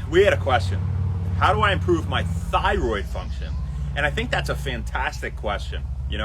we had a question. How do I improve my thyroid function? And I think that's a fantastic question. We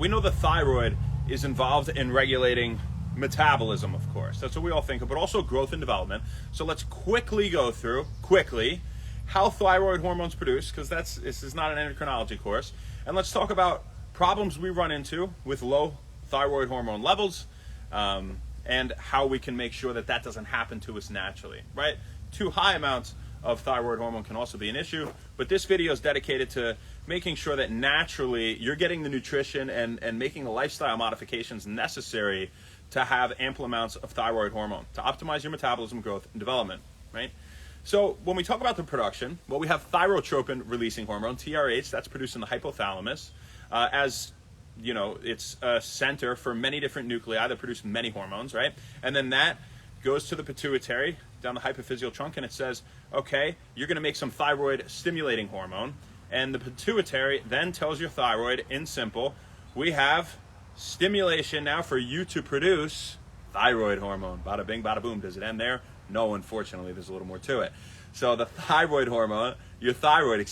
know the thyroid is involved in regulating metabolism, of course. That's what we all think of, but also growth and development. So let's quickly go through, how thyroid hormones produce, because this is not an endocrinology course. And let's talk about problems we run into with low thyroid hormone levels, and how we can make sure that doesn't happen to us naturally, right? Too high amounts of thyroid hormone can also be an issue, but this video is dedicated to making sure that naturally you're getting the nutrition and making the lifestyle modifications necessary to have ample amounts of thyroid hormone to optimize your metabolism, growth, and development, right? So when we talk about the production, well, we have thyrotropin releasing hormone, TRH, that's produced in the hypothalamus. As you know, it's a center for many different nuclei that produce many hormones, right? And then that goes to the pituitary down the hypophyseal trunk, and it says, okay, you're going to make some thyroid stimulating hormone. And the pituitary then tells your thyroid, in simple, we have stimulation now for you to produce thyroid hormone. Bada bing, bada boom. Does it end there? No, unfortunately, there's a little more to it. So the thyroid hormone, your thyroid,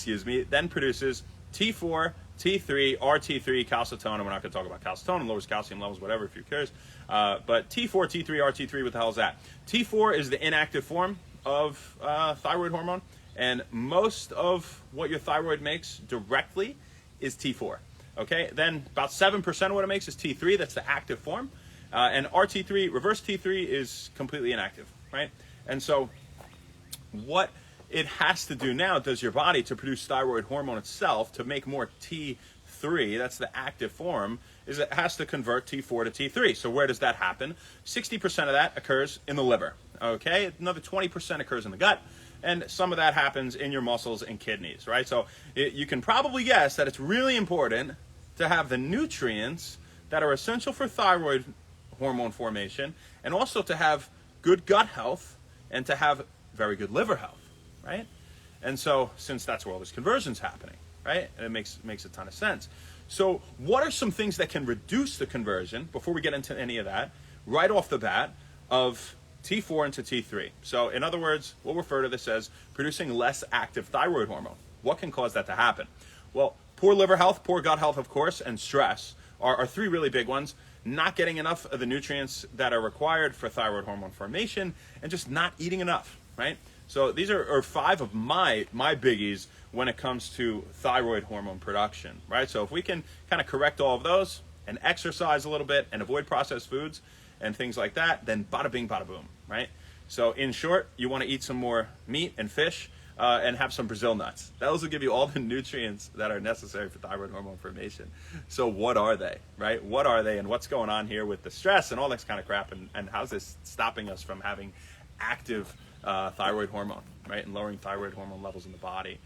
then produces T4, T3, RT3, calcitonin. We're not going to talk about calcitonin, lowers calcium levels, whatever, if you're curious. But T4, T3, RT3, what the hell is that? T4 is the inactive form of thyroid hormone, and most of what your thyroid makes directly is T4. Okay, then about 7% of what it makes is T3, that's the active form. And RT3, reverse T3, is completely inactive, right? And so what it has to do now, does your body, to produce thyroid hormone itself, to make more T3, that's the active form, is it has to convert T4 to T3. So where does that happen? 60% of that occurs in the liver, okay? Another 20% occurs in the gut, and some of that happens in your muscles and kidneys, right? So you can probably guess that it's really important to have the nutrients that are essential for thyroid hormone formation, and also to have good gut health and to have very good liver health, right? And so, since that's where all this conversion's happening, right? And it makes a ton of sense. So what are some things that can reduce the conversion, before we get into any of that, right off the bat, of T4 into T3? So in other words, we'll refer to this as producing less active thyroid hormone. What can cause that to happen? Well, poor liver health, poor gut health, of course, and stress are three really big ones. Not getting enough of the nutrients that are required for thyroid hormone formation, and just not eating enough, right? So these are five of my biggies when it comes to thyroid hormone production, right? So if we can kind of correct all of those and exercise a little bit and avoid processed foods and things like that, then bada bing, bada boom, right? So in short, you want to eat some more meat and fish and have some Brazil nuts. Those will give you all the nutrients that are necessary for thyroid hormone formation. So what are they, right? What are they, and what's going on here with the stress and all this kind of crap, and how's this stopping us from having active thyroid hormone, right, and lowering thyroid hormone levels in the body?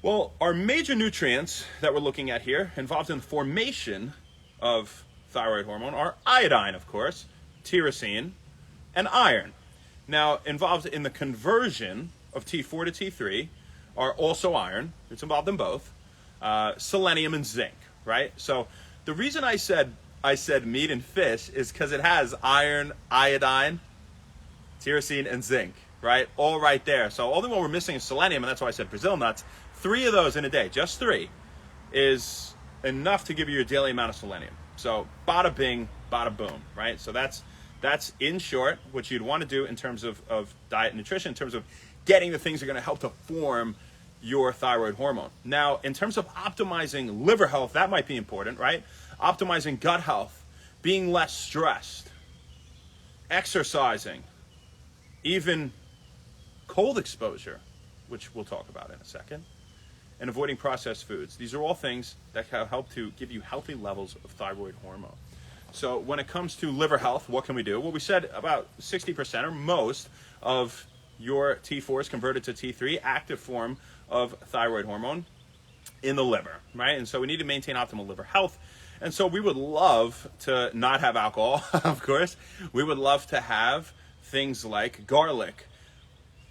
Well, our major nutrients that we're looking at here involved in the formation of thyroid hormone are iodine, of course, tyrosine, and iron. Now, involved in the conversion of T4 to T3 are also iron. It's involved in both. Selenium and zinc, right? So the reason I said meat and fish is because it has iron, iodine, tyrosine, and zinc, right? All right there. So only one we're missing is selenium, and that's why I said Brazil nuts. 3 of those in a day, just 3, is enough to give you your daily amount of selenium. So bada bing, bada boom, right? So that's in short what you'd want to do in terms of diet and nutrition, in terms of getting the things that are going to help to form your thyroid hormone. Now, in terms of optimizing liver health, that might be important, right? Optimizing gut health, being less stressed, exercising, even cold exposure, which we'll talk about in a second, and avoiding processed foods. These are all things that help to give you healthy levels of thyroid hormone. So when it comes to liver health, what can we do? Well, we said about 60% or most of your T4 is converted to T3, active form of thyroid hormone, in the liver, right? And so we need to maintain optimal liver health. And so we would love to not have alcohol, of course. We would love to have things like garlic,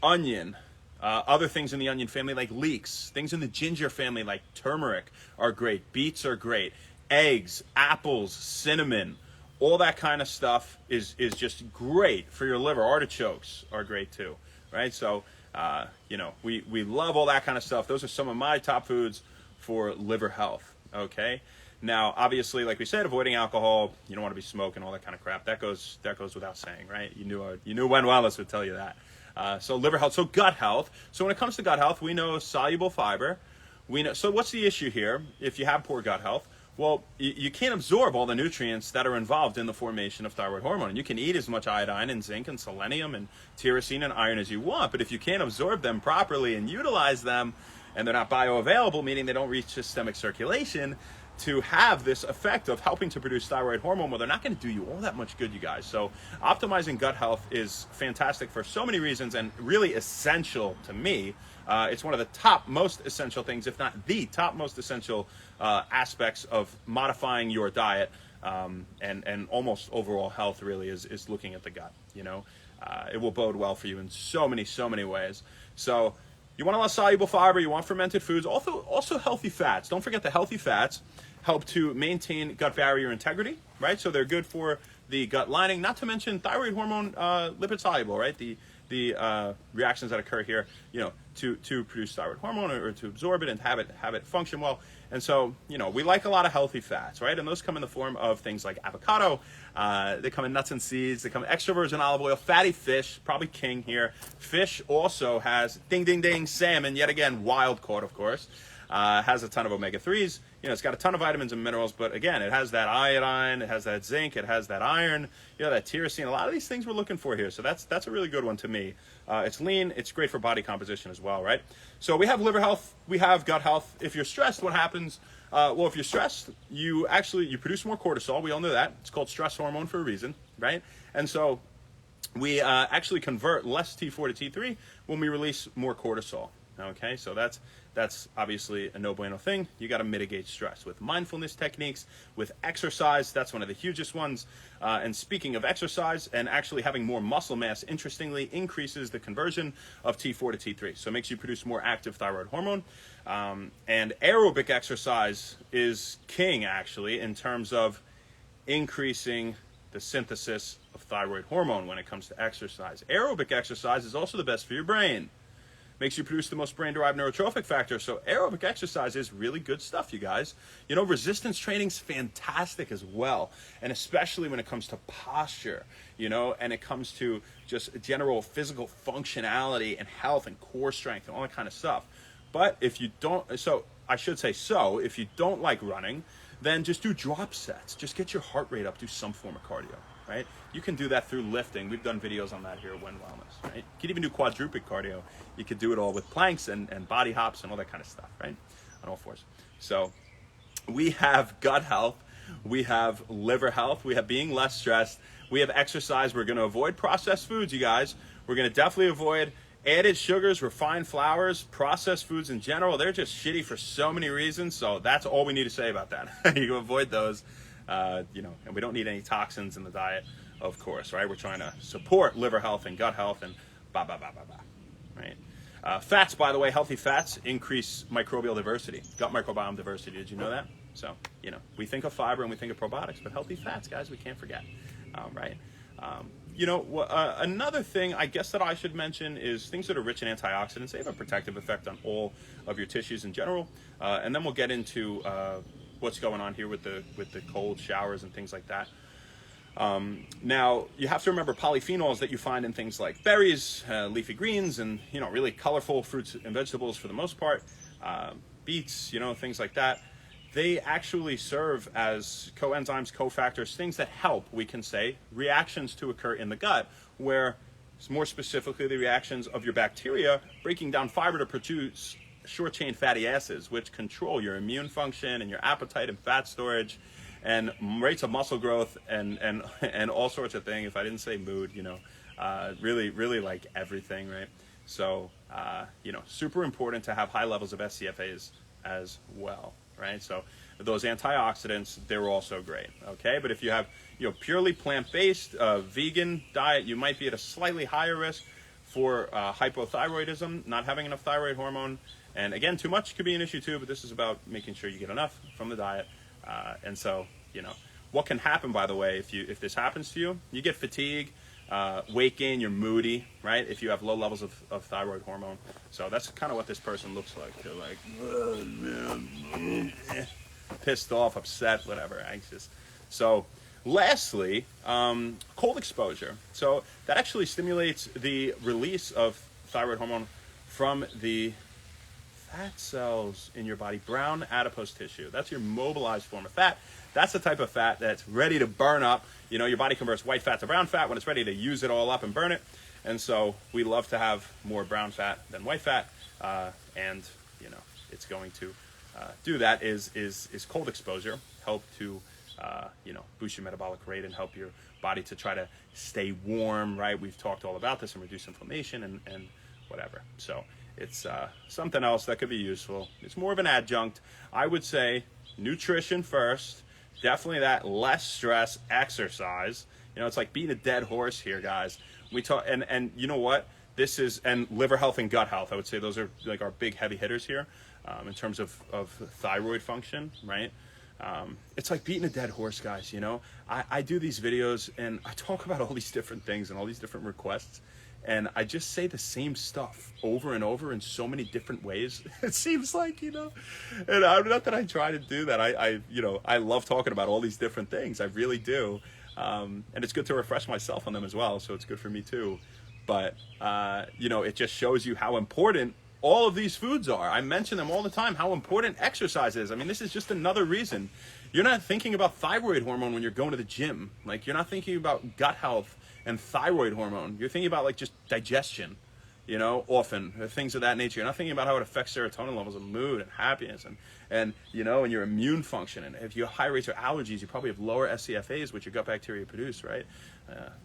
onion, other things in the onion family like leeks, things in the ginger family like turmeric are great, beets are great, eggs, apples, cinnamon, all that kind of stuff is just great for your liver. Artichokes are great too. right? So, you know, we love all that kind of stuff. Those are some of my top foods for liver health, okay? Now, obviously, like we said, avoiding alcohol, you don't want to be smoking, all that kind of crap. That goes without saying, right? You knew Wen Wellness would tell you that. So liver health, so gut health. So when it comes to gut health, we know soluble fiber. We know. So what's the issue here if you have poor gut health? Well, you can't absorb all the nutrients that are involved in the formation of thyroid hormone. And you can eat as much iodine and zinc and selenium and tyrosine and iron as you want, but if you can't absorb them properly and utilize them, and they're not bioavailable, meaning they don't reach systemic circulation to have this effect of helping to produce thyroid hormone, well, they're not going to do you all that much good, you guys. So optimizing gut health is fantastic for so many reasons and really essential to me. It's one of the top most essential things, if not the top most essential aspects of modifying your diet, and almost overall health really is looking at the gut. You know, it will bode well for you in so many ways. So you want a lot of soluble fiber, you want fermented foods, also healthy fats. Don't forget the healthy fats help to maintain gut barrier integrity, right? So they're good for the gut lining, not to mention thyroid hormone, lipid soluble, right? The reactions that occur here, you know, to produce thyroid hormone or to absorb it and have it function well. And so, you know, we like a lot of healthy fats, right? And those come in the form of things like avocado. They come in nuts and seeds. They come in extra virgin olive oil, fatty fish, probably king here. Fish also has, ding, ding, ding, salmon, yet again, wild caught, of course. Has a ton of omega-3s. You know, it's got a ton of vitamins and minerals, but again, it has that iodine, it has that zinc, it has that iron, you know, that tyrosine. A lot of these things we're looking for here. So that's a really good one to me. It's lean, it's great for body composition as well, right? So we have liver health, we have gut health. If you're stressed, what happens? Well, if you're stressed, you produce more cortisol. We all know that. It's called stress hormone for a reason, right? And so we actually convert less T4 to T3 when we release more cortisol. Okay, so that's obviously a no bueno thing. You got to mitigate stress with mindfulness techniques, with exercise. That's one of the hugest ones. And speaking of exercise and actually having more muscle mass, interestingly, increases the conversion of T4 to T3. So it makes you produce more active thyroid hormone. And aerobic exercise is king, actually, in terms of increasing the synthesis of thyroid hormone when it comes to exercise. Aerobic exercise is also the best for your brain. Makes you produce the most brain-derived neurotrophic factor. So aerobic exercise is really good stuff, you guys. You know, resistance training's fantastic as well. And especially when it comes to posture, you know, and it comes to just general physical functionality and health and core strength and all that kind of stuff. But if you don't, if you don't like running, then just do drop sets. Just get your heart rate up, do some form of cardio, right? You can do that through lifting. We've done videos on that here at Wen Wellness, right? You can even do quadruped cardio. You could do it all with planks and body hops and all that kind of stuff, right? On all fours. So we have gut health. We have liver health. We have being less stressed. We have exercise. We're going to avoid processed foods, you guys. We're going to definitely avoid added sugars, refined flours, processed foods in general. They're just shitty for so many reasons. So that's all we need to say about that. You can avoid those, you know, and we don't need any toxins in the diet, of course, right? We're trying to support liver health and gut health and right? Fats, by the way, healthy fats increase microbial diversity, gut microbiome diversity. Did you know that? So, you know, we think of fiber and we think of probiotics, but healthy fats, guys, we can't forget, right? You know, another thing I guess that I should mention is things that are rich in antioxidants. They have a protective effect on all of your tissues in general. And then we'll get into what's going on here with the cold showers and things like that. Now, you have to remember polyphenols that you find in things like berries, leafy greens, and, you know, really colorful fruits and vegetables for the most part, beets, you know, things like that. They actually serve as coenzymes, cofactors, things that help, we can say, reactions to occur in the gut, where more specifically the reactions of your bacteria breaking down fiber to produce short-chain fatty acids, which control your immune function and your appetite and fat storage and rates of muscle growth and all sorts of things. If I didn't say mood, you know, really like everything, right? So, you know, super important to have high levels of SCFAs as well, right? So those antioxidants, they're also great, okay? But if you have, you know, purely plant-based, vegan diet, you might be at a slightly higher risk for hypothyroidism, not having enough thyroid hormone. And again, too much could be an issue too, but this is about making sure you get enough from the diet. And so, you know, what can happen, by the way, if this happens to you, you get fatigue, weight gain, you're moody, right? If you have low levels of thyroid hormone. So that's kind of what this person looks like. They're like, pissed off, upset, whatever, anxious. So lastly, cold exposure. So that actually stimulates the release of thyroid hormone from the fat cells in your body, brown adipose tissue. That's your mobilized form of fat. That's the type of fat that's ready to burn up. You know, your body converts white fat to brown fat when it's ready to use it all up and burn it. And so we love to have more brown fat than white fat. And, you know, it's going to do that is cold exposure, help to, you know, boost your metabolic rate and help your body to try to stay warm, right? We've talked all about this, and reduce inflammation and whatever. So it's something else that could be useful. It's more of an adjunct. I would say nutrition first. Definitely that, less stress, exercise. You know, it's like beating a dead horse here, guys. We talk, and you know what? This is, and liver health and gut health. I would say those are like our big heavy hitters here in terms of thyroid function, right? It's like beating a dead horse, guys. You know, I do these videos and I talk about all these different things and all these different requests. And I just say the same stuff over and over in so many different ways. It seems like, you know, and not that I try to do that. You know, I love talking about all these different things. I really do. And it's good to refresh myself on them as well. So it's good for me too. But, you know, it just shows you how important all of these foods are. I mention them all the time, how important exercise is. I mean, this is just another reason. You're not thinking about thyroid hormone when you're going to the gym. Like, you're not thinking about gut health and thyroid hormone. You're thinking about like just digestion, you know, often things of that nature. You're not thinking about how it affects serotonin levels and mood and happiness and you know, and your immune function. And if you have high rates of allergies, you probably have lower SCFAs, which your gut bacteria produce, right?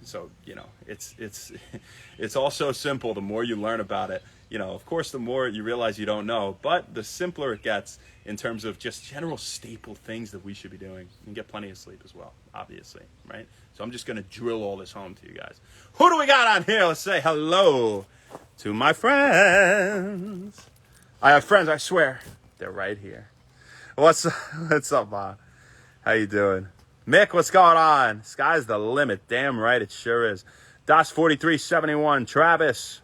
So, you know, it's all so simple. The more you learn about it, you know, of course, the more you realize you don't know, but the simpler it gets in terms of just general staple things that we should be doing. And get plenty of sleep as well, obviously, right? So I'm just going to drill all this home to you guys. Who do we got on here? Let's say hello to my friends. I have friends, I swear. They're right here. What's up, Ma? How you doing? Mick, what's going on? Sky's the limit. Damn right, it sure is. DOS4371, Travis.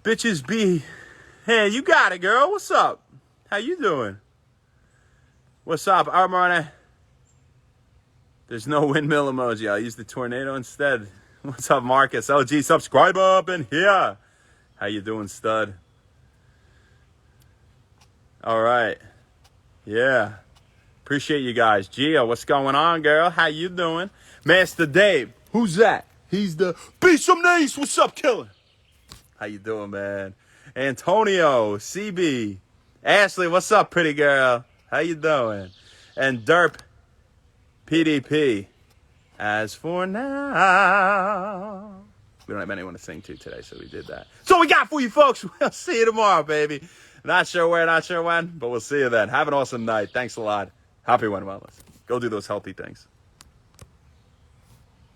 Bitches B. Hey, you got it, girl. What's up? How you doing? What's up, Armani? There's no windmill emoji. I'll use the tornado instead. What's up, Marcus? LG subscriber up in here. How you doing, stud? All right. Yeah. Appreciate you guys. Gia, what's going on, girl? How you doing? Master Dave. Who's that? He's the Be Some Nice. What's up, killer? How you doing, man? Antonio, CB. Ashley, what's up, pretty girl? How you doing? And Derp PDP. As for now. We don't have anyone to sing to today, so we did that. So we got for you folks. We'll see you tomorrow, baby. Not sure where, not sure when, but we'll see you then. Have an awesome night. Thanks a lot. Happy one wellness. Go do those healthy things.